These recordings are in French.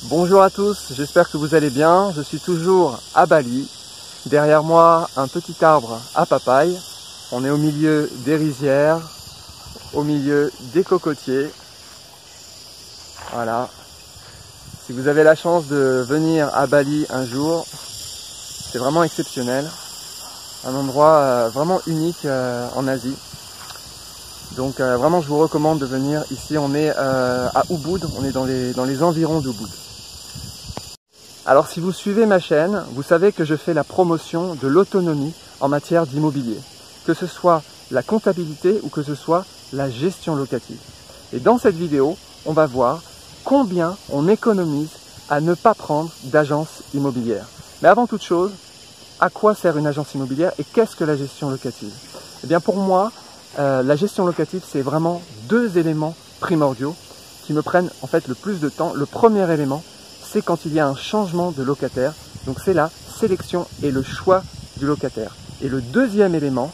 Bonjour à tous, j'espère que vous allez bien. Je suis toujours à Bali. Derrière moi, un petit arbre à papaye. On est au milieu des rizières, au milieu des cocotiers. Voilà. Si vous avez la chance de venir à Bali un jour, c'est vraiment exceptionnel. Un endroit vraiment unique en Asie. Donc vraiment je vous recommande de venir ici. On est à Ubud, on est dans les environs d'Ubud. Alors si vous suivez ma chaîne, vous savez que je fais la promotion de l'autonomie en matière d'immobilier, que ce soit la comptabilité ou que ce soit la gestion locative. Et dans cette vidéo, on va voir combien on économise à ne pas prendre d'agence immobilière. Mais avant toute chose, à quoi sert une agence immobilière et qu'est-ce que la gestion locative? Eh bien pour moi, la gestion locative, c'est vraiment deux éléments primordiaux qui me prennent en fait le plus de temps. Le premier élément, c'est quand il y a un changement de locataire, donc c'est la sélection et le choix du locataire. Et le deuxième élément,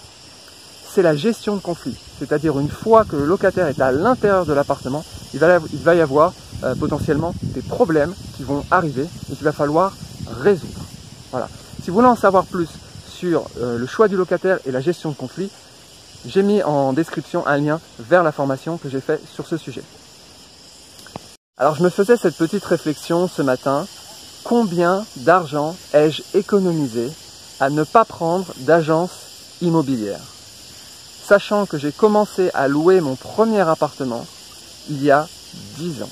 c'est la gestion de conflit, c'est-à-dire une fois que le locataire est à l'intérieur de l'appartement, il va y avoir potentiellement des problèmes qui vont arriver et qu'il va falloir résoudre. Voilà. Si vous voulez en savoir plus sur le choix du locataire et la gestion de conflit, j'ai mis en description un lien vers la formation que j'ai faite sur ce sujet. Alors je me faisais cette petite réflexion ce matin, combien d'argent ai-je économisé à ne pas prendre d'agence immobilière? Sachant que j'ai commencé à louer mon premier appartement il y a 10 ans.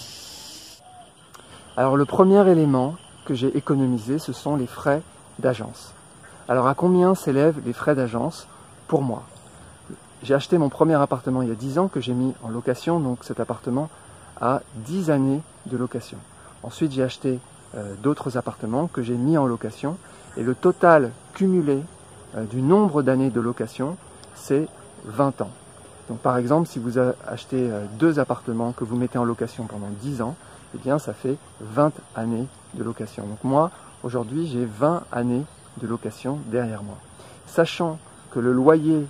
Alors le premier élément que j'ai économisé, ce sont les frais d'agence. Alors à combien s'élèvent les frais d'agence pour moi? J'ai acheté mon premier appartement il y a 10 ans que j'ai mis en location, donc cet appartement a 10 années de location. Ensuite, j'ai acheté d'autres appartements que j'ai mis en location et le total cumulé du nombre d'années de location, c'est 20 ans. Donc par exemple, si vous achetez deux appartements que vous mettez en location pendant 10 ans, eh bien ça fait 20 années de location. Donc moi, aujourd'hui, j'ai 20 années de location derrière moi. Sachant que le loyer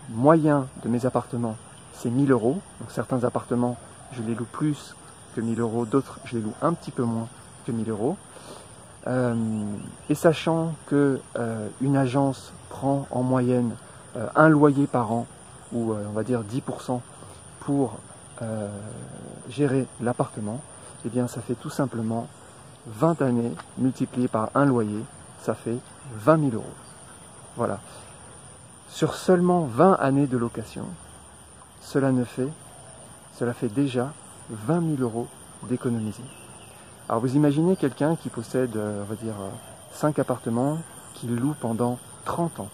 moyen de mes appartements, c'est 1000 €. Donc certains appartements, je les loue plus que 1000 €, d'autres je les loue un petit peu moins que 1000 €. Et sachant que une agence prend en moyenne un loyer par an, ou on va dire 10% pour gérer l'appartement, eh bien ça fait tout simplement 20 années multipliées par un loyer, ça fait 20 000 €. Voilà. Sur seulement 20 années de location, cela fait déjà 20 000 € d'économiser. Alors vous imaginez quelqu'un qui possède, on va dire, 5 appartements, qu'il loue pendant 30 ans.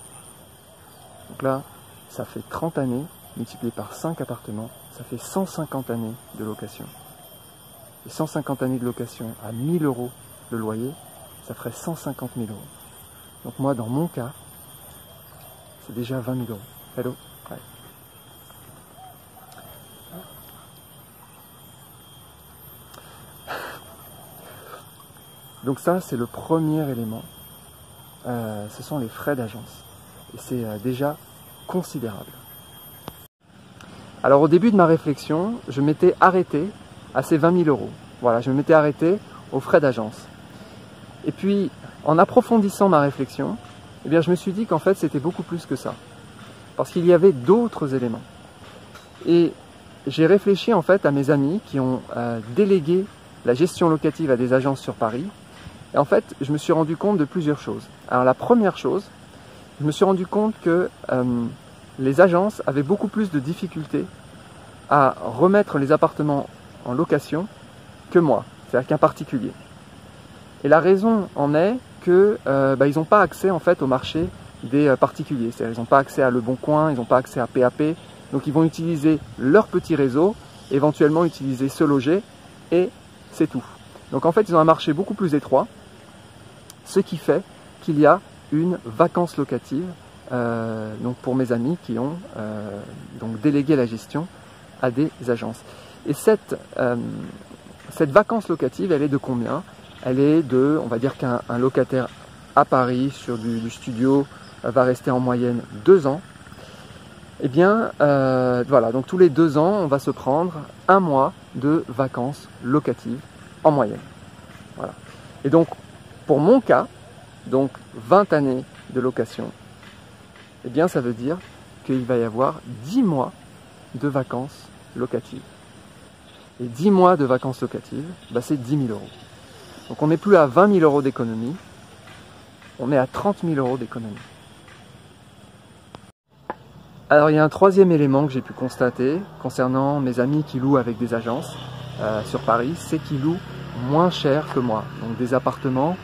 Donc là, ça fait 30 années, multiplié par 5 appartements, ça fait 150 années de location. Et 150 années de location à 1000 € le loyer, ça ferait 150 000 €. Donc moi, dans mon cas, c'est déjà 20 000 €. Hello? Ouais. Donc ça, c'est le premier élément. Ce sont les frais d'agence. Et c'est déjà considérable. Alors au début de ma réflexion, je m'étais arrêté à ces 20 000 €. Voilà, je m'étais arrêté aux frais d'agence. Et puis, en approfondissant ma réflexion, eh bien, je me suis dit qu'en fait, c'était beaucoup plus que ça. Parce qu'il y avait d'autres éléments. Et j'ai réfléchi en fait à mes amis qui ont délégué la gestion locative à des agences sur Paris. Et en fait, je me suis rendu compte de plusieurs choses. Alors la première chose, je me suis rendu compte que les agences avaient beaucoup plus de difficultés à remettre les appartements en location que moi, c'est-à-dire qu'un particulier. Et la raison en est que ils n'ont pas accès en fait au marché des particuliers. C'est-à-dire ils n'ont pas accès à Le Bon Coin, ils n'ont pas accès à PAP. Donc ils vont utiliser leur petit réseau, éventuellement utiliser Se Loger, et c'est tout. Donc en fait, ils ont un marché beaucoup plus étroit, ce qui fait qu'il y a une vacance locative donc pour mes amis qui ont donc délégué la gestion à des agences. Et cette vacance locative, elle est de combien? Elle est de, on va dire qu'un locataire à Paris sur du studio va rester en moyenne 2 ans. Eh bien, voilà, donc tous les 2 ans, on va se prendre 1 mois de vacances locatives en moyenne. Voilà. Et donc, pour mon cas, donc 20 années de location, eh bien ça veut dire qu'il va y avoir 10 mois de vacances locatives. Et 10 mois de vacances locatives, bah, c'est 10 000 euros. Donc on n'est plus à 20 000 euros d'économie, on est à 30 000 euros d'économie. Alors il y a un troisième élément que j'ai pu constater concernant mes amis qui louent avec des agences sur Paris, c'est qu'ils louent moins cher que moi. Donc des appartements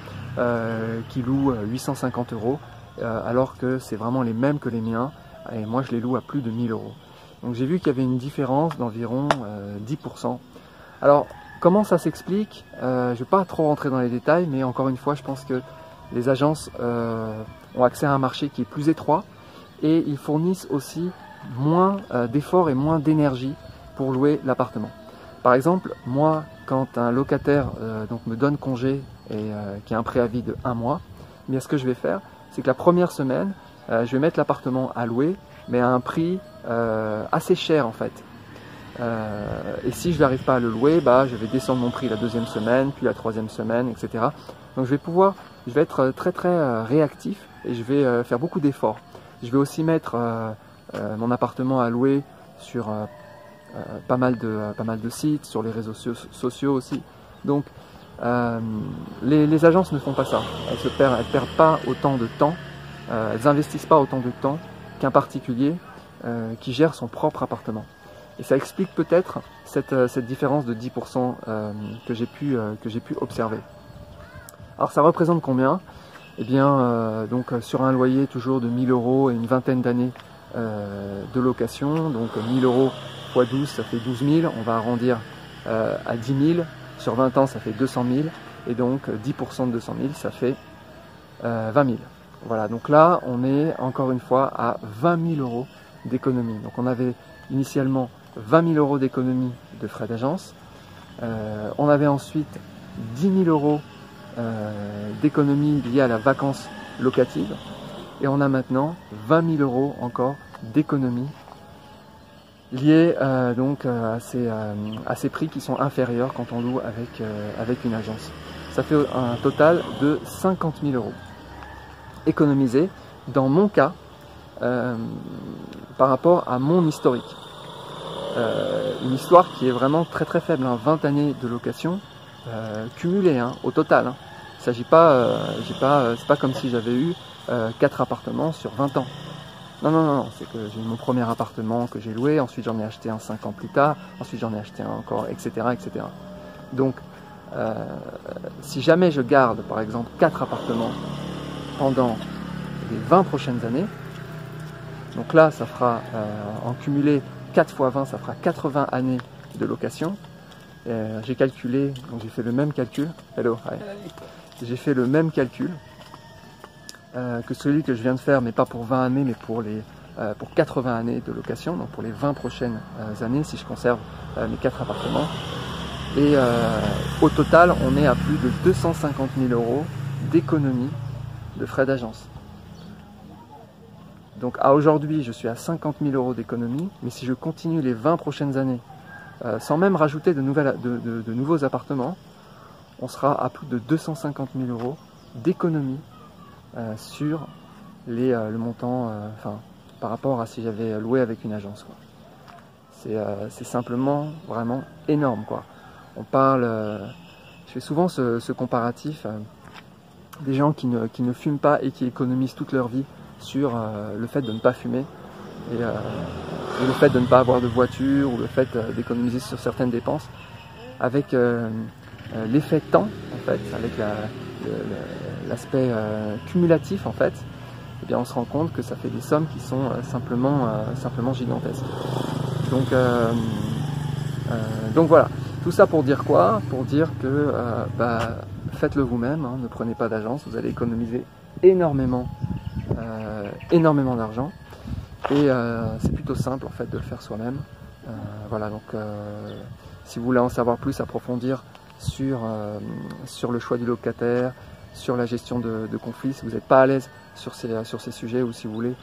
qui louent 850 euros, alors que c'est vraiment les mêmes que les miens, et moi je les loue à plus de 1000 euros. Donc j'ai vu qu'il y avait une différence d'environ 10%. Alors comment ça s'explique? Je ne vais pas trop rentrer dans les détails, mais encore une fois, je pense que les agences ont accès à un marché qui est plus étroit, et ils fournissent aussi moins d'efforts et moins d'énergie pour louer l'appartement. Par exemple, moi, quand un locataire donc me donne congé et qui a un préavis de 1 mois, eh bien, ce que je vais faire, c'est que la première semaine, je vais mettre l'appartement à louer, mais à un prix assez cher en fait. Et si je n'arrive pas à le louer, bah, je vais descendre mon prix la deuxième semaine, puis la troisième semaine, etc. Donc je vais être très réactif et je vais faire beaucoup d'efforts. Je vais aussi mettre mon appartement à louer sur pas mal de sites, sur les réseaux sociaux aussi. Donc les agences ne font pas ça. Elles perdent pas autant de temps, elles investissent pas autant de temps qu'un particulier qui gère son propre appartement. Et ça explique peut-être cette différence de 10% que j'ai pu observer. Alors ça représente combien? Eh bien, donc sur un loyer toujours de 1000 euros et une vingtaine d'années de location, donc 1000 euros x 12, ça fait 12 000, on va arrondir à 10 000, sur 20 ans ça fait 200 000, et donc 10% de 200 000, ça fait 20 000. Voilà, donc là on est encore une fois à 20 000 euros d'économie. Donc on avait initialement 20 000 euros d'économie de frais d'agence, on avait ensuite 10 000 euros d'économie liée à la vacance locative, et on a maintenant 20 000 euros encore d'économie liée donc à ces prix qui sont inférieurs quand on loue avec une agence. Ça fait un total de 50 000 euros économisés dans mon cas par rapport à mon historique. Une histoire qui est vraiment très faible, hein, 20 années de location cumulées au total. Hein. Il s'agit pas, c'est pas comme si j'avais eu 4 appartements sur 20 ans. Non, c'est que j'ai eu mon premier appartement que j'ai loué, ensuite j'en ai acheté un 5 ans plus tard, ensuite j'en ai acheté un encore, etc. Donc, si jamais je garde par exemple 4 appartements pendant les 20 prochaines années, donc là ça fera en cumulé 4 x 20, ça fera 80 années de location. J'ai calculé, donc j'ai fait le même calcul. Hello, hi. J'ai fait le même calcul que celui que je viens de faire, mais pas pour 20 années, mais pour 80 années de location, donc pour les 20 prochaines années, si je conserve mes 4 appartements. Et au total, on est à plus de 250 000 euros d'économie de frais d'agence. Donc à aujourd'hui, je suis à 50 000 euros d'économie, mais si je continue les 20 prochaines années, sans même rajouter de nouveaux appartements, on sera à plus de 250 000 euros d'économie sur le montant, par rapport à si j'avais loué avec une agence. C'est simplement vraiment énorme, quoi. On parle, je fais souvent ce comparatif des gens qui ne fument pas et qui économisent toute leur vie sur le fait de ne pas fumer et le fait de ne pas avoir de voiture ou le fait d'économiser sur certaines dépenses, avec l'effet temps en fait, avec l'aspect cumulatif en fait, eh bien on se rend compte que ça fait des sommes qui sont simplement gigantesques. Donc voilà, tout ça pour dire quoi? Pour dire que faites-le vous-même, hein, ne prenez pas d'agence, vous allez économiser énormément d'argent, et c'est plutôt simple en fait de le faire soi-même. Voilà, donc si vous voulez en savoir plus, approfondir sur le choix du locataire, sur la gestion de conflits, si vous n'êtes pas à l'aise sur ces sujets, ou si vous voulez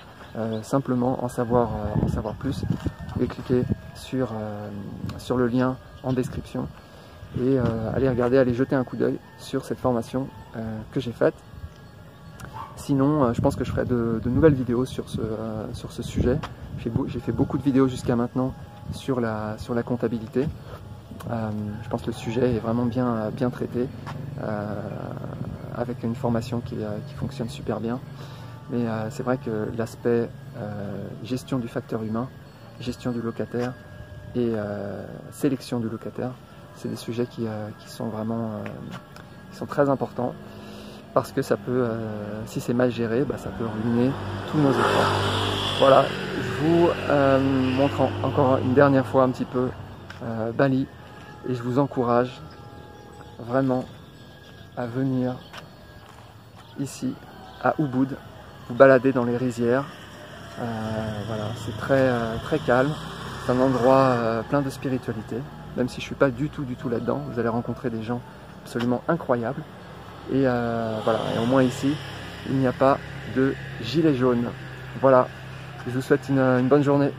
simplement en savoir plus, vous pouvez cliquer sur le lien en description et allez jeter un coup d'œil sur cette formation que j'ai faite. Sinon, je pense que je ferai de nouvelles vidéos sur ce sujet. J'ai fait beaucoup de vidéos jusqu'à maintenant sur la comptabilité. Je pense que le sujet est vraiment bien traité, avec une formation qui fonctionne super bien. Mais c'est vrai que l'aspect gestion du facteur humain, gestion du locataire et sélection du locataire, c'est des sujets qui sont vraiment qui sont très importants, parce que ça peut, si c'est mal géré, ça peut ruiner tous nos efforts. Voilà, je vous montre encore une dernière fois un petit peu Bali, et je vous encourage vraiment à venir ici à Ubud, vous balader dans les rizières. Voilà, c'est très calme, c'est un endroit plein de spiritualité, même si je ne suis pas du tout là-dedans. Vous allez rencontrer des gens absolument incroyables, et voilà, et au moins ici il n'y a pas de gilet jaune. Voilà, je vous souhaite une bonne journée.